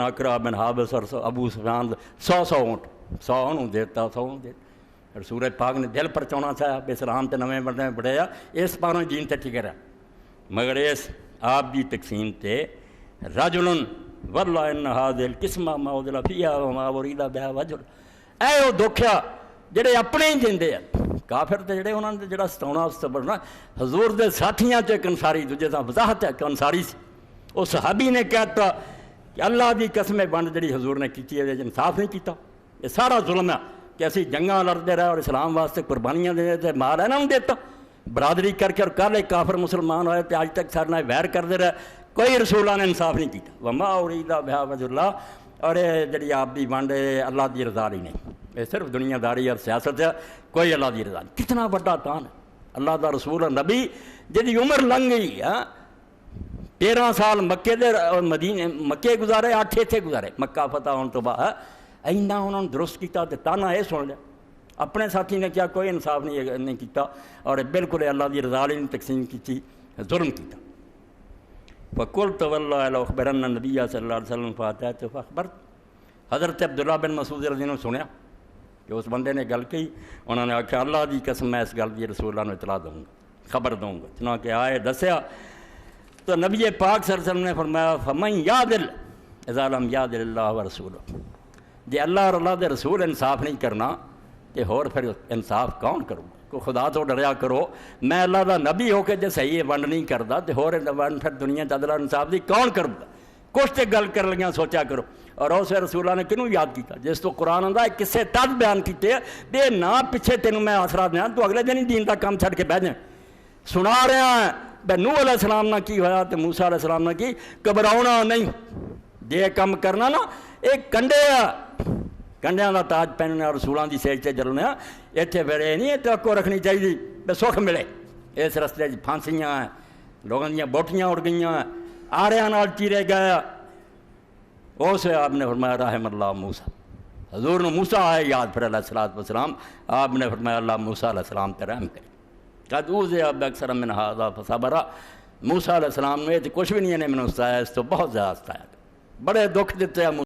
اقرا بن حابس اور ابو سفیان 100 اونٹ 100 انہوں دیتا 100 دے رسول پاک نے دل پر چونا چاہیا اسلام تے نویں بندے بڑھیا اس پاروں جین تے ٹھیک رہا مگر اس آپ دی تقسیم تے رجلن واللہ ان هذه القسمہ ما ادل فیها وما اريد بها وجل اے او دکھیا جڑے اپنے ہی دیندے ہیں کافر تے جڑے انہاں نے جڑا ستاونا استبرنا حضور دے ساتھیاں تے انصاری دوجے دا وضاحت ہے کہ انصاری سی او صحابی نے کہتا کہ اللہ دی قسم بند جڑی حضور نے کیتی ہے انصاف نہیں کیتا یہ سارا ظلم ہے کہ اسی جنگاں لڑتے رہے اور اسلام واسطے قربانیاں دے تے مال ہے نا دیتا برادری کر کے اور کل ایک کافر مسلمان ہوئے تے آج تک سارے ویر کرتے رہے کوئی رسولہ نے انصاف نہیں کیتا وما اريد بها وجه اللہ اور جڑی آپ دی ونڈ اللہ دی رضا ہی نہیں یہ صرف دنیا داری اور سیاست ہے کوئی اللہ دی رضا نہیں کتنا بڑا تان ہے اللہ دا رسول نبی جدی عمر لنگ گئی 13 سال مکے دے مدینے مکے گزارے 8 اتنے گزارے مکہ فتح ہونے تو بعد اینا انہوں نے درست کیتا تے تانا یہ سن لیا اپنے ساتھی نے کیا کوئی انصاف نہیں کیتا اور بالکل اللہ دی رضا نہیں تقسیم کی ظلم کیتا فقلت واللہ لأخبرن النبی صلی اللہ علیہ وسلم فاتحت فاخبرت حضرت عبداللہ بن مسعود رضی اللہ عنہ سنیا کہ اس بندے نے گل کی انہوں نے آکھا اللہ دی قسم میں اس گل دی رسول اللہ نے اطلاع دوں گا خبر دوں گا چنانکہ آئے دسیا تو نبی پاک صلی اللہ علیہ وسلم نے فرمایا فمن یعدل اذا لم یعدل اللہ ورسولہ جی اللہ اور اللہ دے رسول انصاف نہیں کرنا کہ ہور پھر انصاف کون کروں کو خدا تو ڈریا کرو میں اللہ دا نبی ہو کے جے صحیح ونڈ نہیں کرتا تو ہور ونڈ پھر دنیا عدل انصاف دی کون کروں گا کچھ تے گل کر لگیاں سوچا کرو اور اس رسولہ نے کنوں یاد کیتا جس تو قرآن آندا ہے کسے تد بیان کیتے دے نہ پیچھے تینوں میں آسرا دیاں تو اگلے دن ہی دین دا کام چھڑ کے بہ جائیں سنا رہا ہیں بے نوح علیہ السلام نہ کی ہویا تو موسیٰ علیہ السلام نہ کی گھبراؤنا نہیں جے کم کرنا نا ایک کنڈے کنڈیاں دا تاج پہننے اور رسولاں دی سیج تے چلنے اتنے پھر نہیں توقع رکھنی چاہیے بے سکھ ملے اس رستے پھانسیاں ہیں لوگوں دیا بوٹیاں اڑ گئیاں آریاں نال چیرے گیا اسے آپ نے فرمایا رحم اللہ موسیٰ حضور نے موسیٰ آئے یاد پھر علیہ السلام آپ نے فرمایا اللہ موسیٰ علیہ السلام تے رحم کرے قد اوذی بأکثر من ھذا فصبر موسیٰ علیہ السلام نے تو کچھ بھی نہیں ہے میں نے ستایا اس تو بہت زیادہ ستایا بڑے دکھ دیتے ہیں